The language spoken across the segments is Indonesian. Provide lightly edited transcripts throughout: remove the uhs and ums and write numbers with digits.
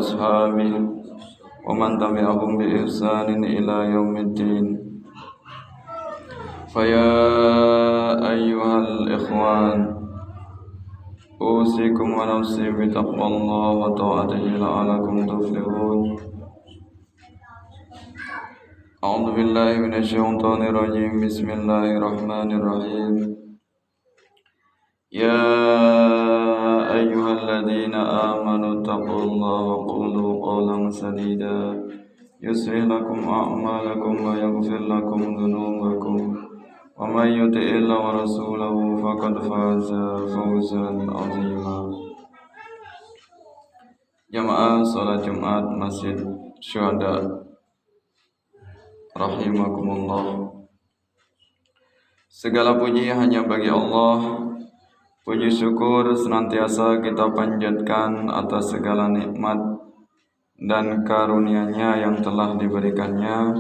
وأصحابه ومن تبعهم بإحسان إلى يوم الدين. فيا أيها الإخوان أوصيكم ونفسي بتقوى الله وطاعته لعلكم تفلحون. أعوذ بالله من الشيطان الرجيم. بسم الله الرحمن الرحيم. يا أيها الذين آمنوا اتقوا الله وقولوا قولا سديدا يصلح لكم أعمالكم ويغفر لكم ذنوبكم ومن يطع الله ورسوله فقد فاز فوزا عظيما. Jamaah salat Jumat Masjid Syuhada rahimakumullah. Segala puji hanya bagi Allah. Puji syukur senantiasa kita panjatkan atas segala nikmat dan karunia-Nya yang telah diberikannya,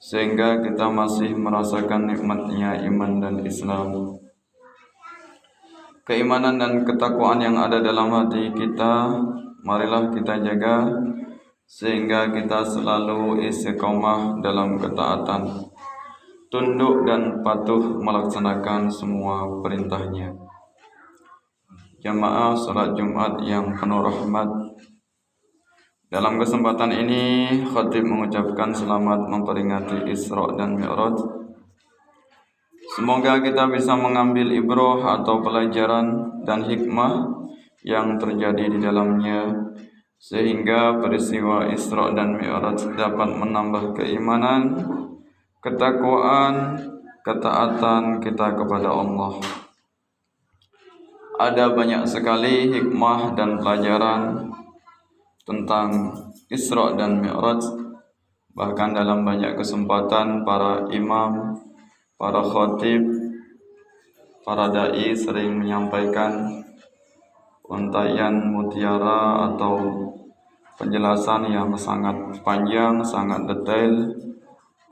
sehingga kita masih merasakan nikmatnya iman dan Islam. Keimanan dan ketakwaan yang ada dalam hati kita, marilah kita jaga, sehingga kita selalu istiqomah dalam ketaatan, tunduk dan patuh melaksanakan semua perintahnya. Jamaah salat Jumat yang penuh rahmat, dalam kesempatan ini khatib mengucapkan selamat memperingati Isra dan Mi'raj. Semoga kita bisa mengambil ibrah atau pelajaran dan hikmah yang terjadi di dalamnya, sehingga peristiwa Isra dan Mi'raj dapat menambah keimanan, ketakwaan, ketaatan kita kepada Allah. Ada banyak sekali hikmah dan pelajaran tentang Isra dan Mi'raj. Bahkan dalam banyak kesempatan para imam, para khatib, para dai sering menyampaikan untayan mutiara atau penjelasan yang sangat panjang, sangat detail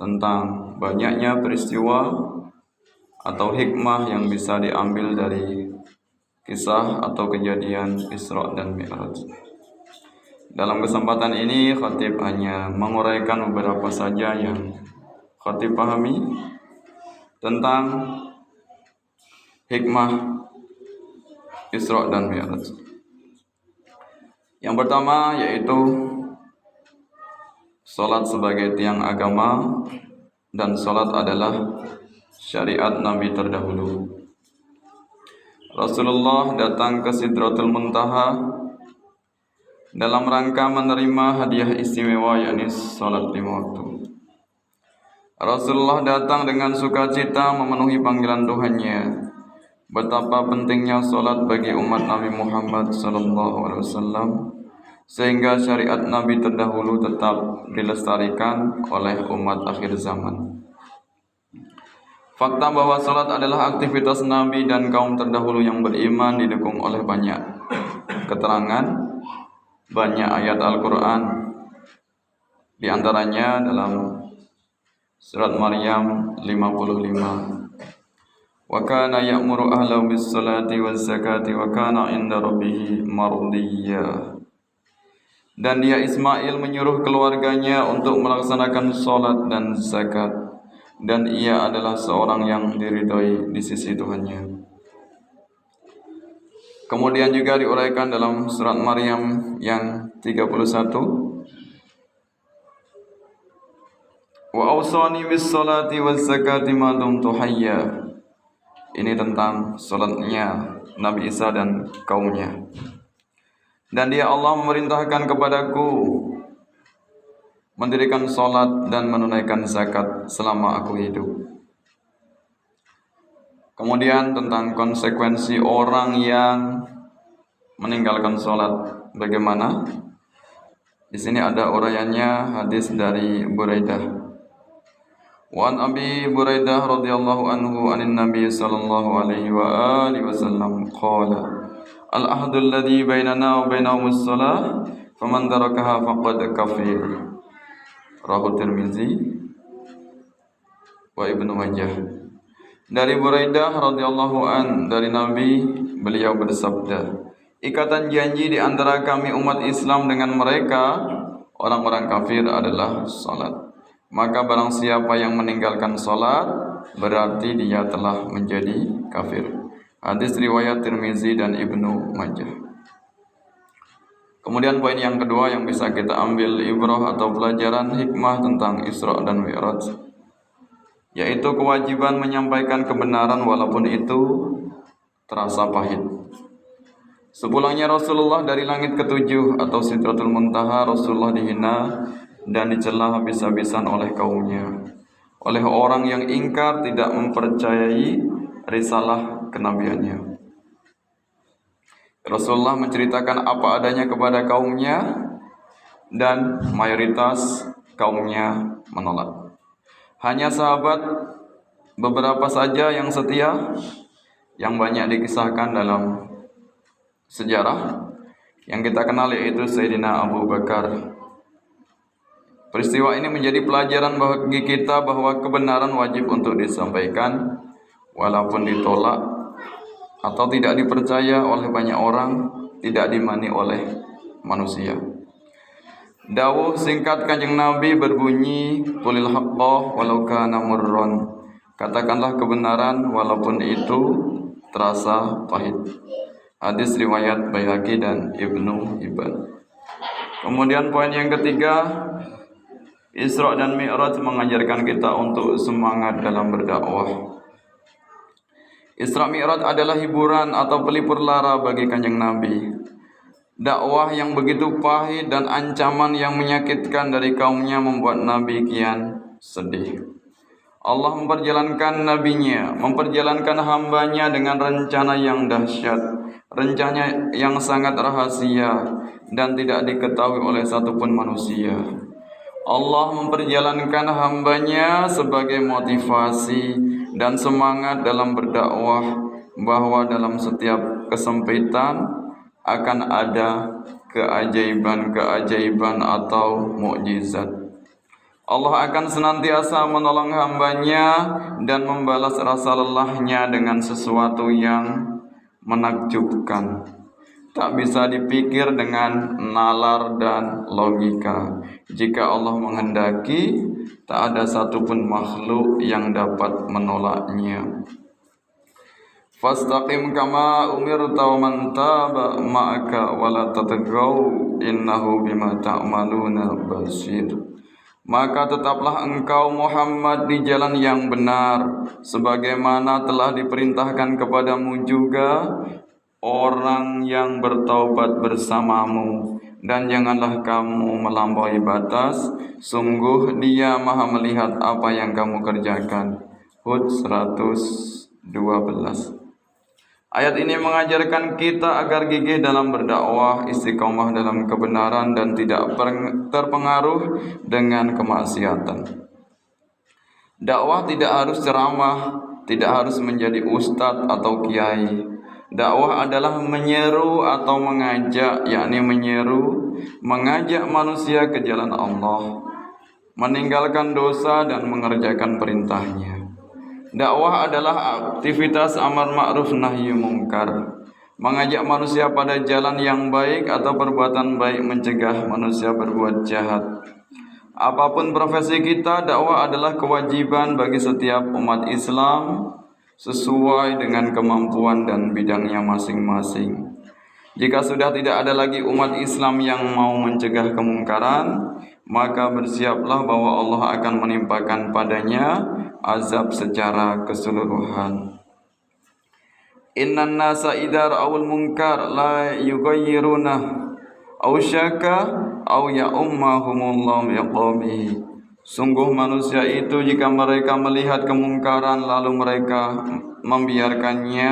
tentang banyaknya peristiwa atau hikmah yang bisa diambil dari kisah atau kejadian Isra dan Mi'raj. Dalam kesempatan ini khatib hanya menguraikan beberapa saja yang khatib pahami tentang hikmah Isra dan Mi'raj. Yang pertama yaitu salat sebagai tiang agama, dan salat adalah syariat Nabi terdahulu. Rasulullah datang ke Sidratul Muntaha dalam rangka menerima hadiah istimewa, yakni salat 5 waktu. Rasulullah datang dengan sukacita memenuhi panggilan Tuhannya. Betapa pentingnya salat bagi umat Nabi Muhammad SAW, sehingga syariat Nabi terdahulu tetap dilestarikan oleh umat akhir zaman. Fakta bahwa salat adalah aktivitas Nabi dan kaum terdahulu yang beriman didukung oleh banyak keterangan, banyak ayat Al-Quran. Di antaranya dalam surat Maryam 55. Wa kana ya'muru ahlahu bis-salati waz-zakati wa kana 'inda rabbih mardiyya. Dan dia Ismail menyuruh keluarganya untuk melaksanakan salat dan zakat, dan ia adalah seorang yang diridhai di sisi Tuhannya. Kemudian juga diuraikan dalam surat Maryam yang 31. Wa awsani bis salati waz zakati ma dumtu hayya. Ini tentang salatnya Nabi Isa dan kaumnya. Dan dia Allah memerintahkan kepadaku mendirikan salat dan menunaikan zakat selama aku hidup. Kemudian tentang konsekuensi orang yang meninggalkan salat bagaimana? Di sini ada uraiannya, hadis dari Buraidah. Wa an Abi Buraidah radhiyallahu anhu anin Nabi sallallahu alaihi wa alihi wasallam qala al-ahdu alladhi bainana wa bainahum as-salah faman tarakaha faqad kafir. Rawahu Tirmizi wa Ibnu Majah. Dari Buraidah radhiyallahu an dari Nabi, beliau bersabda, ikatan janji di antara kami umat Islam dengan mereka orang-orang kafir adalah salat. Maka barang siapa yang meninggalkan salat berarti dia telah menjadi kafir. Hadis riwayat Tirmizi dan Ibnu Majah. Kemudian poin yang kedua yang bisa kita ambil ibrah atau pelajaran hikmah tentang Isra dan Mi'raj, yaitu kewajiban menyampaikan kebenaran walaupun itu terasa pahit. Sepulangnya Rasulullah dari langit ketujuh atau Sidratul Muntaha, Rasulullah dihina dan dicela habis-habisan oleh kaumnya, oleh orang yang ingkar tidak mempercayai risalah kenabiannya. Rasulullah menceritakan apa adanya kepada kaumnya dan mayoritas kaumnya menolak. Hanya sahabat beberapa saja yang setia, yang banyak dikisahkan dalam sejarah yang kita kenal, yaitu Sayyidina Abu Bakar. Peristiwa ini menjadi pelajaran bagi kita bahwa kebenaran wajib untuk disampaikan walaupun ditolak atau tidak dipercaya oleh banyak orang, tidak dimani oleh manusia. Dawuh singkat Kanjeng Nabi berbunyi, qulil haqqa walau kana murran. Katakanlah kebenaran walaupun itu terasa pahit. Hadis riwayat Baihaqi dan Ibnu Hibban. Kemudian poin yang ketiga, Isra dan Mi'raj mengajarkan kita untuk semangat dalam berdakwah. Isra Mi'raj adalah hiburan atau pelipur lara bagi Kanjeng Nabi. Dakwah yang begitu pahit dan ancaman yang menyakitkan dari kaumnya membuat Nabi kian sedih. Allah memperjalankan nabinya, memperjalankan hambanya dengan rencana yang dahsyat, rencana yang sangat rahasia dan tidak diketahui oleh satupun manusia. Allah memperjalankan hambanya sebagai motivasi dan semangat dalam berdakwah, bahwa dalam setiap kesempitan akan ada keajaiban-keajaiban atau mukjizat. Allah akan senantiasa menolong hambanya dan membalas rasa lelahnya dengan sesuatu yang menakjubkan, tak bisa dipikir dengan nalar dan logika. Jika Allah menghendaki, tak ada satupun makhluk yang dapat menolaknya. Fastaqim kama umirta wa man taba ma'aka wa la tatagaw innahu bima ta'maluna basir. Maka tetaplah engkau Muhammad di jalan yang benar, sebagaimana telah diperintahkan kepadamu juga orang yang bertaubat bersamamu, dan janganlah kamu melampaui batas, sungguh Dia Maha melihat apa yang kamu kerjakan. Hud 112. Ayat ini mengajarkan kita agar gigih dalam berdakwah, istiqomah dalam kebenaran dan tidak terpengaruh dengan kemaksiatan. Dakwah tidak harus ceramah, tidak harus menjadi ustadz atau kiai. Dakwah adalah menyeru atau mengajak, yakni mengajak manusia ke jalan Allah, meninggalkan dosa dan mengerjakan perintahnya. Dakwah adalah aktivitas amar ma'ruf nahi mungkar, mengajak manusia pada jalan yang baik atau perbuatan baik, mencegah manusia berbuat jahat. Apapun profesi kita, dakwah adalah kewajiban bagi setiap umat Islam sesuai dengan kemampuan dan bidangnya masing-masing. Jika sudah tidak ada lagi umat Islam yang mau mencegah kemungkaran, maka bersiaplah bahwa Allah akan menimpakan padanya azab secara keseluruhan. Innan nasa idza ra'awul munkar la yughayyiruna aw syaka aw ya'ummahumullahu biqawmihi. Sungguh manusia itu jika mereka melihat kemungkaran lalu mereka membiarkannya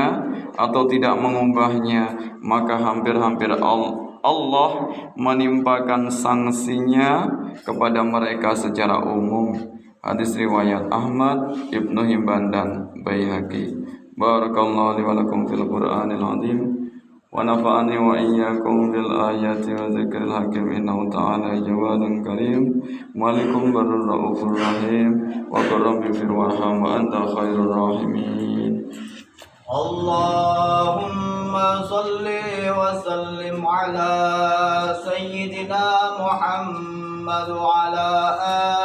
atau tidak mengubahnya, maka hampir-hampir Allah menimpakan sanksinya kepada mereka secara umum. Hadis riwayat Ahmad, Ibnu Hibban dan Baihaqi. Barakallahu li wa lakum fil Qur'anil azim wa nafa'ani wa iyyakum bil ayati wa dzikril hakim. Innahu ta'ala jawadun karim, malikum barur raufur rahim, wa qur rabbi fir warham wa anta khairur rahimin. اللهم صل وسلم على سيدنا محمد وعلى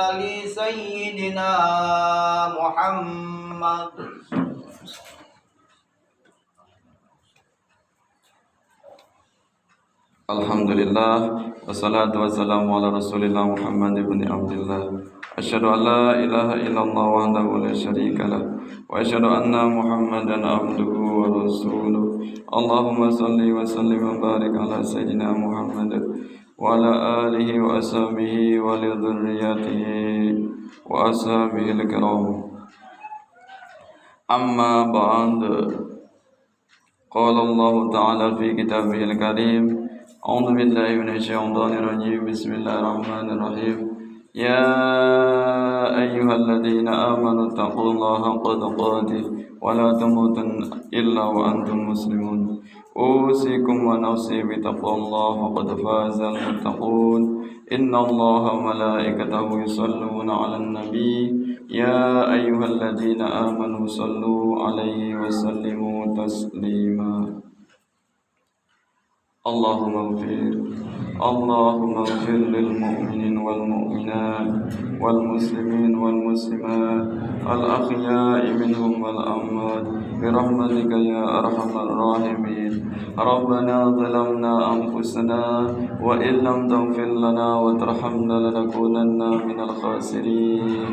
آل سيدنا محمد. Alhamdulillah, wassalatu wassalamu ala rasulillah Muhammad ibn Abdullah. Asyhadu an la ilaha illallah wahdahu la syarika lah, wa asyhadu anna Muhammadan abduhu wa rasuluh. Allahumma salli wa sallim wa barik ala sayyidina Muhammad wa ala alihi wa ashabihi wa li dhurriyyatihi wa ashabihi al-kiram. Amma ba'd. Qala Allah Ta'ala fi kitabihil karim. أعوذ بالله من الشيطان الرجيم. بسم الله الرحمن الرحيم. يا أيها الذين آمنوا اتقوا الله حق تقاته ولا تموتن إلا وأنتم مسلمون. أوصيكم ونفسي بتقوى الله فقد فاز المتقون. إن الله وملائكته يصلون على النبي يا أيها الذين آمنوا صلوا عليه وسلموا تسليما. اللهم اغفر للمؤمنين والمؤمنات والمسلمين والمسلمات الأحياء منهم والأموات برحمتك يا أرحم الراحمين. ربنا ظلمنا أنفسنا وإن لم تغفر لنا وترحمنا لنكونن من الخاسرين.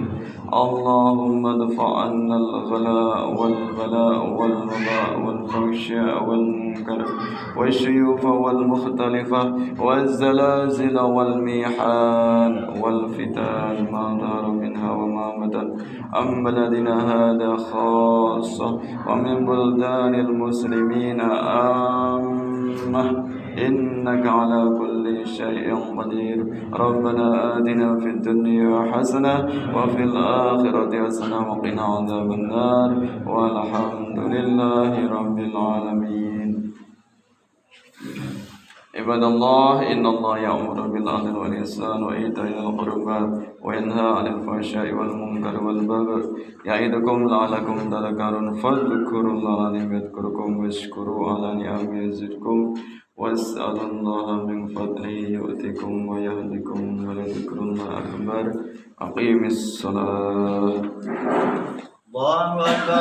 اللهم ادفع عنا الغلاء والبلاء والوباء والفحشاء والمنكر والسيوف والمختلفة والزلازل والميحان والفتن ما ظهر منها وما بطن عن بلدنا هذا خاصة ومن بلدان المسلمين عامة إنك على كل شيء قدير. ربنا آتنا في الدنيا حسنة وفي الآخرة حسنة وقنا عذاب النار والحمد لله رب العالمين. عباد الله إن الله يأمر بالعدل والإحسان وإيتاء ذي القربى وينهى عن الفحشاء والمنكر والبغي يعظكم لعلكم تذكرون. فاذكروا الله العظيم يذكركم واشكروا على نعمه يزدكم واسألوا الله من فضله يؤتكم ويهدكم ولذكر الله أكبر. أقيم الصلاة. الله أكبر.